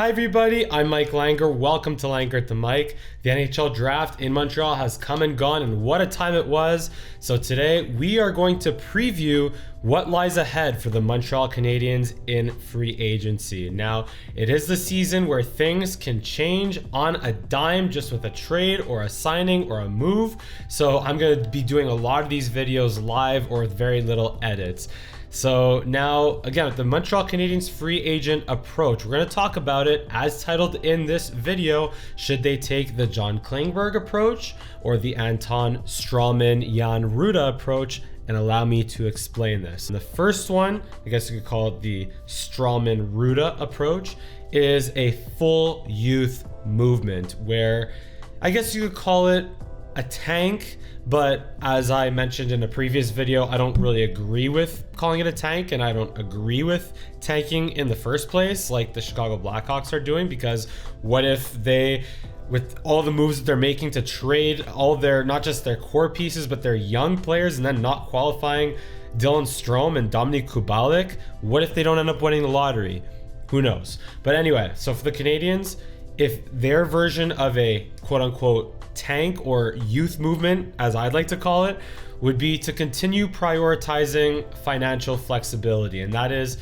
Hi everybody, I'm Mike Langer. Welcome to Langer at the Mic. The NHL draft in Montreal has come and gone, and what a time it was. So today we are going to preview what lies ahead for the Montreal Canadiens in free agency. Now, it is the season where things can change on a dime just with a trade or a signing or a move. So I'm going to be doing a lot of these videos live or with very little edits. So now, again, the Montreal Canadiens free agent approach, we're going to talk about it as titled in this video. Should they take the John Klingberg approach or the Anton, Stralman, Jan Rutta approach? And allow me to explain this. And the first one, I guess you could call it the Stralman Rutta approach, is a full youth movement where I guess you could call it a tank, but as I mentioned in a previous video, I don't really agree with calling it a tank, and I don't agree with tanking in the first place like the Chicago Blackhawks are doing, because what if they, with all the moves that they're making to trade all their, not just their core pieces, but their young players, and then not qualifying Dylan Strome and Dominik Kubalik, what if they don't end up winning the lottery? Who knows? But anyway, so for the Canadiens, if their version of a quote-unquote tank or youth movement, as I'd like to call it, would be to continue prioritizing financial flexibility. And that is,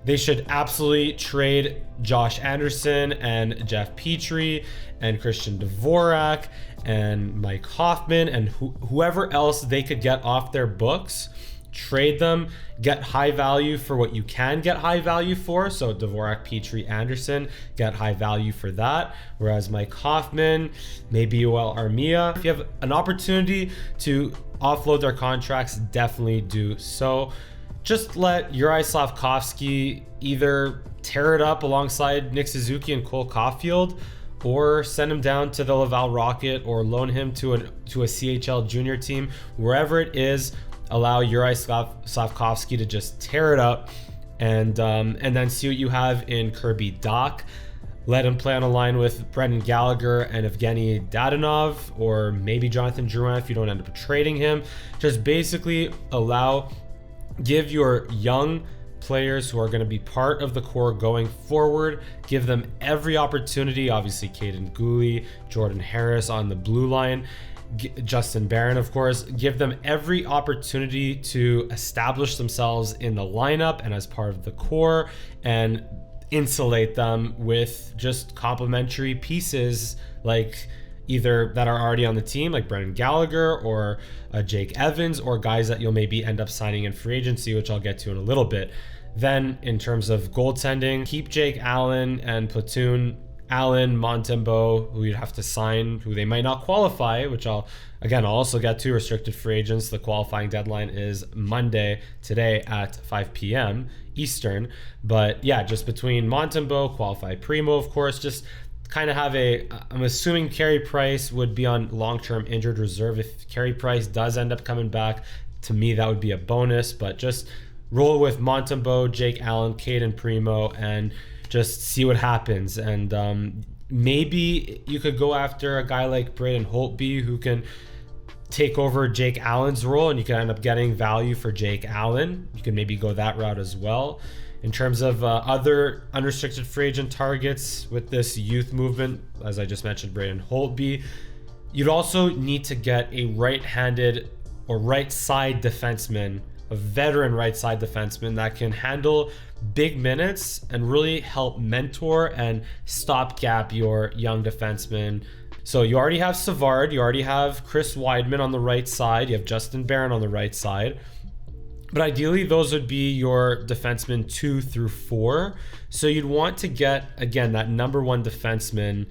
they should absolutely trade Josh Anderson and Jeff Petry and Christian Dvorak and Mike Hoffman and whoever else they could get off their books. Trade them, get high value for what you can get high value for. So Dvorak, Petry, Anderson, get high value for that. Whereas Mike Hoffman, maybe Yoel Armia, if you have an opportunity to offload their contracts, definitely do so. Just let Juraj Slafkovsky either tear it up alongside Nick Suzuki and Cole Caulfield, or send him down to the Laval Rocket, or loan him to a CHL junior team. Wherever it is, allow Juraj Slafkovsky to just tear it up, and then see what you have in Kirby Dach. Let him play on a line with Brendan Gallagher and Evgeny Dadonov, or maybe Jonathan Drouin if you don't end up trading him. Just basically give your young players who are going to be part of the core going forward, give them every opportunity. Obviously, Caden Gooley, Jordan Harris on the blue line, Justin Barron, of course, give them every opportunity to establish themselves in the lineup and as part of the core, and insulate them with just complementary pieces, like either that are already on the team, like Brendan Gallagher or Jake Evans, or guys that you'll maybe end up signing in free agency, which I'll get to in a little bit. Then in terms of goaltending, keep Jake Allen and platoon Allen, Montembeault, who you'd have to sign, who they might not qualify, which I'll also get to. Restricted free agents, the qualifying deadline is Monday, today at 5 p.m. Eastern. But yeah, just between Montembeault, qualify Primo, of course, just kind of have I'm assuming Carey Price would be on long-term injured reserve. If Carey Price does end up coming back, to me, that would be a bonus, but just roll with Montembeault, Jake Allen, Caden Primo, and just see what happens. And maybe you could go after a guy like Braden Holtby, who can take over Jake Allen's role, and you can end up getting value for Jake Allen. You can maybe go that route as well. In terms of other unrestricted free agent targets with this youth movement, as I just mentioned, Braden Holtby, you'd also need to get a right-handed or right-side defenseman, a veteran right-side defenseman that can handle big minutes and really help mentor and stopgap your young defensemen. So you already have Savard, you already have Chris Weidman on the right side, you have Justin Barron on the right side. But ideally, those would be your defensemen 2 through 4. So you'd want to get, again, that number one defenseman,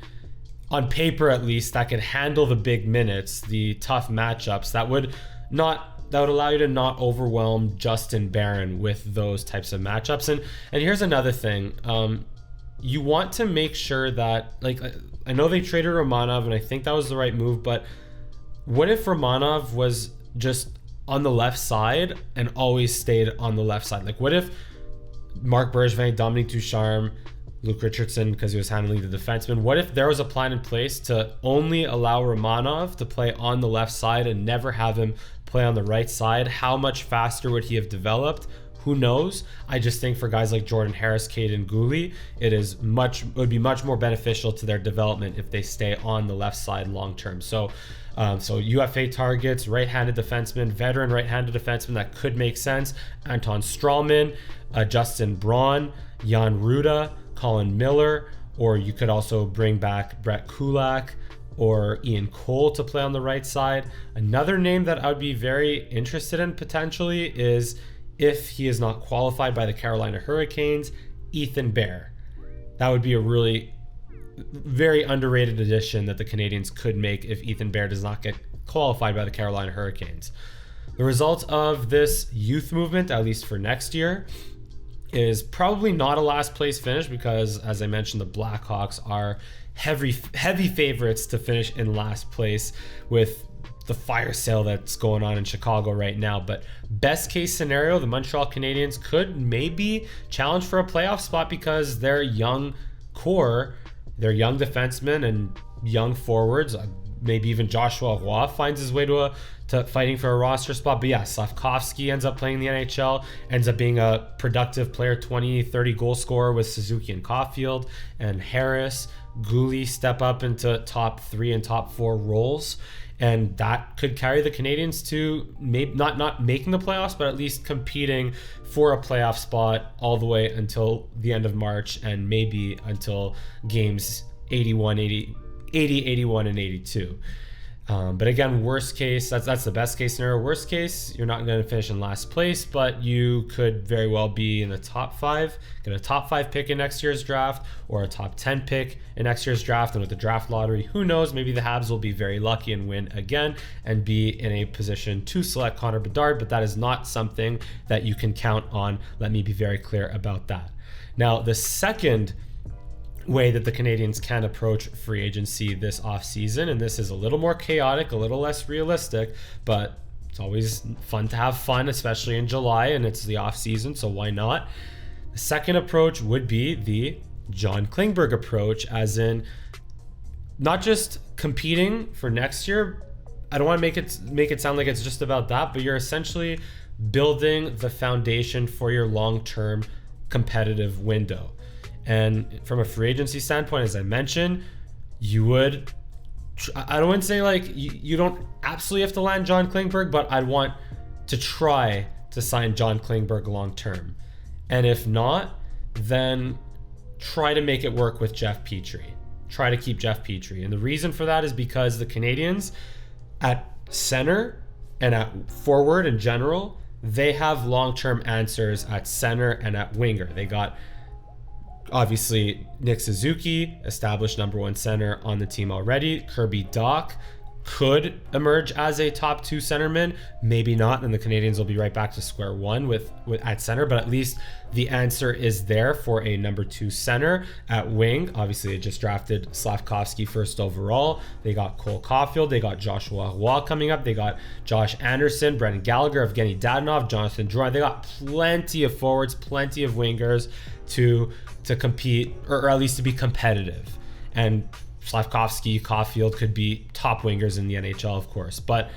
on paper at least, that could handle the big minutes, the tough matchups, that would allow you to not overwhelm Justin Barron with those types of matchups. And here's another thing. You want to make sure that, like, I know they traded Romanov, and I think that was the right move, but what if Romanov was just on the left side and always stayed on the left side? Like, what if Marc Bergevin, Dominique Ducharme, Luke Richardson, because he was handling the defenseman, what if there was a plan in place to only allow Romanov to play on the left side and never have him play on the right side? How much faster would he have developed? Who knows? I just think for guys like Jordan Harris, Caden Gooley, it would be much more beneficial to their development if they stay on the left side long term. So UFA targets, right-handed defenseman, veteran right-handed defenseman, that could make sense. Anton Stralman, Justin Braun, Jan Ruda, Colin Miller, or you could also bring back Brett Kulak or Ian Cole to play on the right side. Another name that I would be very interested in potentially is, if he is not qualified by the Carolina Hurricanes, Ethan Bear. That would be a really very underrated addition that the Canadiens could make if Ethan Bear does not get qualified by the Carolina Hurricanes. The result of this youth movement, at least for next year, is probably not a last place finish, because as I mentioned, the Blackhawks are heavy favorites to finish in last place with the fire sale that's going on in Chicago right now. But best case scenario, the Montreal Canadiens could maybe challenge for a playoff spot, because their young core, their young defensemen and young forwards, maybe even Joshua Roy finds his way to fighting for a roster spot. But yeah, Slavkovsky ends up playing the NHL, ends up being a productive player, 20, 30 goal scorer with Suzuki and Caulfield, and Harris, Gooley step up into top 3 and top 4 roles. And that could carry the Canadiens to maybe not making the playoffs, but at least competing for a playoff spot all the way until the end of March, and maybe until games 80, 81, and 82. But again, worst case, that's the best case scenario. Worst case, you're not going to finish in last place, but you could very well be in the top 5, get a top 5 pick in next year's draft, or a top 10 pick in next year's draft. And with the draft lottery, who knows, maybe the Habs will be very lucky and win again and be in a position to select Connor Bedard, but that is not something that you can count on. Let me be very clear about that. Now, the second way that the Canadiens can approach free agency this offseason, and this is a little more chaotic, a little less realistic, but it's always fun to have fun, especially in July, and it's the offseason, so why not? The second approach would be the John Klingberg approach, as in not just competing for next year. I don't want to make it sound like it's just about that, but you're essentially building the foundation for your long-term competitive window. And from a free agency standpoint, as I mentioned, you would, I don't want to say like you don't absolutely have to land John Klingberg, but I'd want to try to sign John Klingberg long term. And if not, then try to make it work with Jeff Petry. Try to keep Jeff Petry. And the reason for that is because the Canadiens at center and at forward in general, they have long-term answers at center and at winger. They got obviously Nick Suzuki, established number 1 center on the team already. Kirby Dach could emerge as a top 2 centerman, maybe not, and the Canadiens will be right back to square one with at center, but at least the answer is there for a number 2 center. At wing, obviously they just drafted Slavkovsky first overall. They got Cole Caulfield, they got Joshua Roy coming up, they got Josh Anderson, Brendan Gallagher, Evgeny Dadonov, Jonathan Drouin. They got plenty of forwards, plenty of wingers to compete, or at least to be competitive. And Slavkovsky, Caulfield could be top wingers in the NHL, of course, but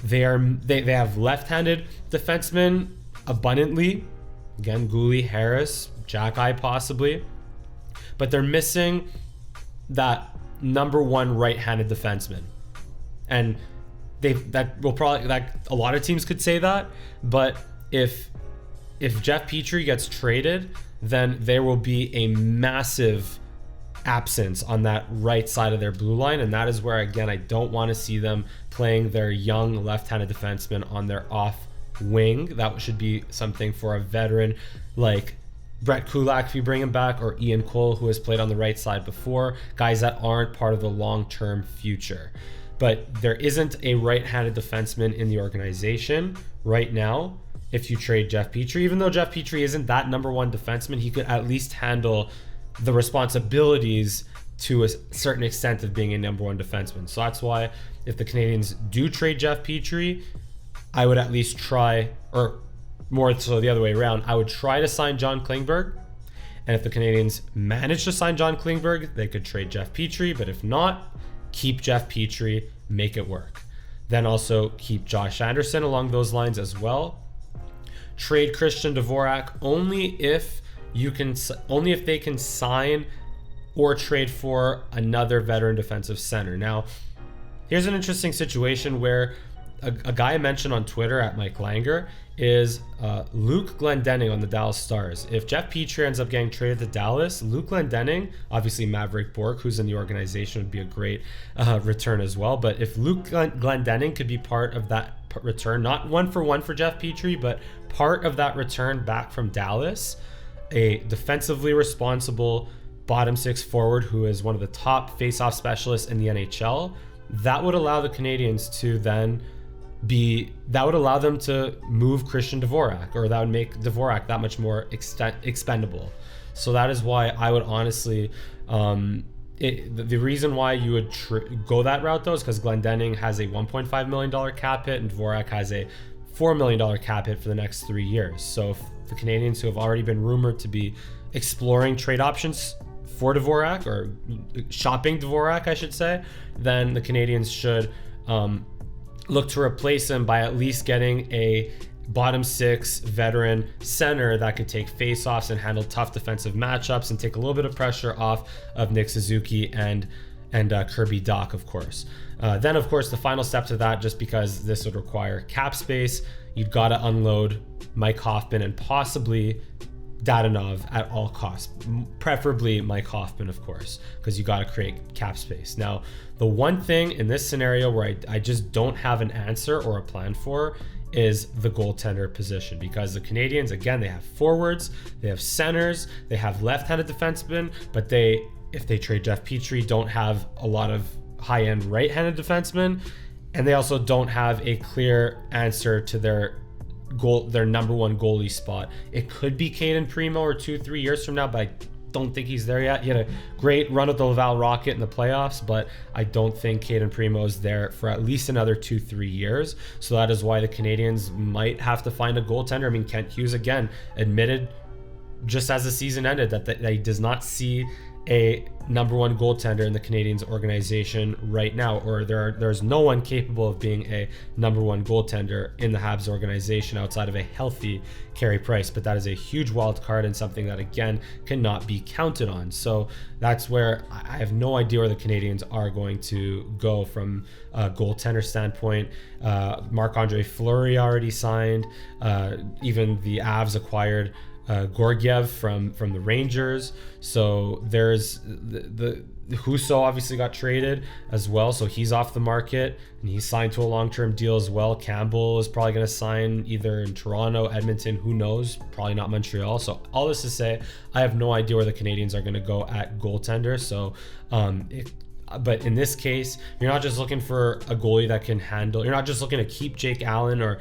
they have left-handed defensemen abundantly. Again, Gooley, Harris, Jack-Eye possibly, but they're missing that number 1 right-handed defenseman. And a lot of teams could say that, but if Jeff Petry gets traded, then there will be a massive absence on that right side of their blue line, and that is where, again, I don't want to see them playing their young left-handed defenseman on their off wing. That should be something for a veteran like Brett Kulak, if you bring him back, or Ian Cole, who has played on the right side before, guys that aren't part of the long-term future. But there isn't a right-handed defenseman in the organization right now. If you trade Jeff Petry, even though Jeff Petry isn't that number 1 defenseman, he could at least handle the responsibilities to a certain extent of being a number 1 defenseman. So that's why if the Canadiens do trade Jeff Petry, I would at least try, or more so the other way around, I would try to sign John Klingberg. And if the Canadiens manage to sign John Klingberg, they could trade Jeff Petry. But if not, keep Jeff Petry, make it work. Then also keep Josh Anderson along those lines as well. trade Christian Dvorak only if they can sign or trade for another veteran defensive center. Now, here's an interesting situation where a guy I mentioned on Twitter at Mike Langer is Luke Glendening on the Dallas Stars. If Jeff Petry ends up getting traded to Dallas, Luke Glendening, obviously Maverick Bourque, who's in the organization, would be a great return as well. But if Luke Glendening could be part of that return, not 1-for-1 for Jeff Petry, but part of that return back from Dallas, a defensively responsible bottom six forward who is one of the top face-off specialists in the NHL, that would allow the Canadians to then that would allow them to move Christian Dvorak, or that would make Dvorak that much more expendable. So that is why I would honestly, the reason why you would go that route though is because Glendening has a $1.5 million cap hit and Dvorak has a $4 million cap hit for the next 3 years. So if the Canadians, who have already been rumored to be exploring trade options for Dvorak, or shopping Dvorak, I should say, then the Canadians should look to replace him by at least getting a bottom six veteran center that could take faceoffs and handle tough defensive matchups and take a little bit of pressure off of Nick Suzuki and Kirby Dach, of course. Then, of course, the final step to that, just because this would require cap space, you've got to unload Mike Hoffman and possibly Dadonov at all costs, preferably Mike Hoffman, of course, because you got to create cap space. Now, the one thing in this scenario where I just don't have an answer or a plan for is the goaltender position, because the Canadians, again, they have forwards, they have centers, they have left-handed defensemen, but if they trade Jeff Petry, don't have a lot of high-end right-handed defensemen, and they also don't have a clear answer to their number one goalie spot. It could be Caden Primo or 2-3 years from now, but I don't think he's there yet. He had a great run with the Laval Rocket in the playoffs, but I don't think Caden Primo is there for at least another 2-3 years. So that is why the Canadians might have to find a goaltender. I mean, Kent Hughes, again, admitted just as the season ended that he does not see a number one goaltender in the Canadiens organization right now, or there's no one capable of being a number one goaltender in the Habs organization outside of a healthy Carey Price. But that is a huge wild card and something that, again, cannot be counted on. So that's where I have no idea where the Canadiens are going to go from a goaltender standpoint. Marc-Andre Fleury already signed. Even the Avs acquired Gorgiev from the Rangers. So there's the Husso obviously got traded as well, so he's off the market and he's signed to a long-term deal as well. Campbell is probably going to sign either in Toronto, Edmonton, who knows, probably not Montreal. So all this to say, I have no idea where the Canadiens are going to go at goaltender. So but in this case, you're not just looking for a goalie that can handle, you're not just looking to keep Jake Allen or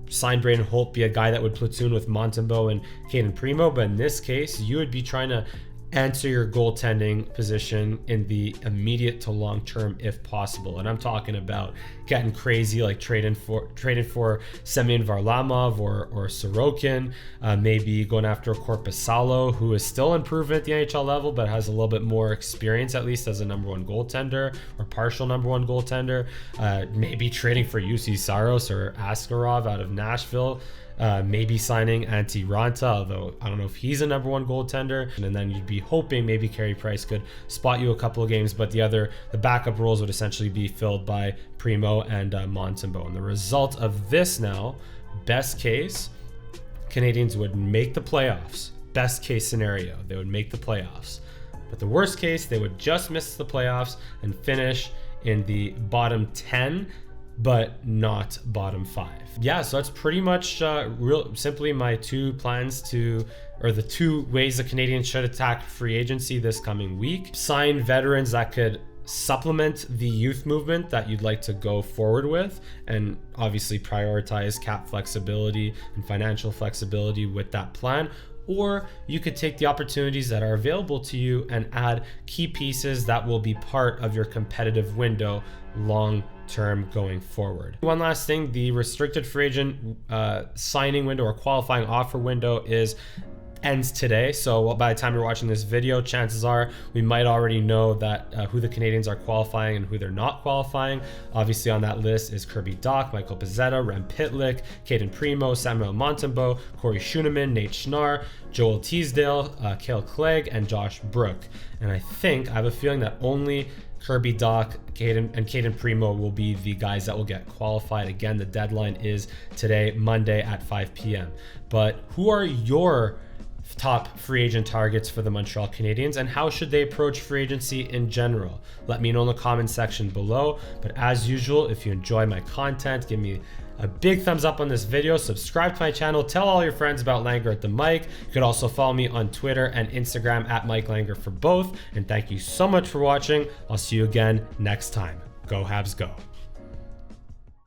sign Braden Holt, be a guy that would platoon with Montembeault and Caden Primo, but in this case, you would be trying to answer your goaltending position in the immediate to long term if possible. And I'm talking about getting crazy, like trading for Semyon Varlamov or Sorokin, maybe going after Korpisalo, who is still improving at the NHL level but has a little bit more experience, at least as a number one goaltender or partial number one goaltender. Maybe trading for UC Saros or Askarov out of Nashville. Maybe signing Antti Ranta, although I don't know if he's a number one goaltender. And then you'd be hoping maybe Carey Price could spot you a couple of games, but the backup roles would essentially be filled by Primo and Montembeault. And the result of this now, best case, Canadians would make the playoffs. Best case scenario, they would make the playoffs. But the worst case, they would just miss the playoffs and finish in the bottom 10, but not bottom 5. Yeah, so that's pretty much simply my two plans the two ways the Canadians should attack free agency this coming week. Sign veterans that could supplement the youth movement that you'd like to go forward with, and obviously prioritize cap flexibility and financial flexibility with that plan. Or you could take the opportunities that are available to you and add key pieces that will be part of your competitive window long term going forward. One last thing, the restricted free agent signing window or qualifying offer window is ends today. So by the time you're watching this video, chances are we might already know that who the Canadians are qualifying and who they're not qualifying. Obviously on that list is Kirby Dach, Michael Pezzetta, Rem Pitlick, Caden Primo, Samuel Montembeault, Corey Schooneman, Nate Schnarr, Joel Teasdale, Cale Clegg, and Josh Brook. And I have a feeling that only Kirby Dach, Caden Primo will be the guys that will get qualified. Again, the deadline is today, Monday at 5 p.m. But who are your top free agent targets for the Montreal Canadiens, and how should they approach free agency in general? Let me know in the comment section below. But as usual, if you enjoy my content, give me a big thumbs up on this video, subscribe to my channel, tell all your friends about Langer at the Mic. You could also follow me on Twitter and Instagram at Mike Langer for both. And thank you so much for watching. I'll see you again next time. Go Habs, go.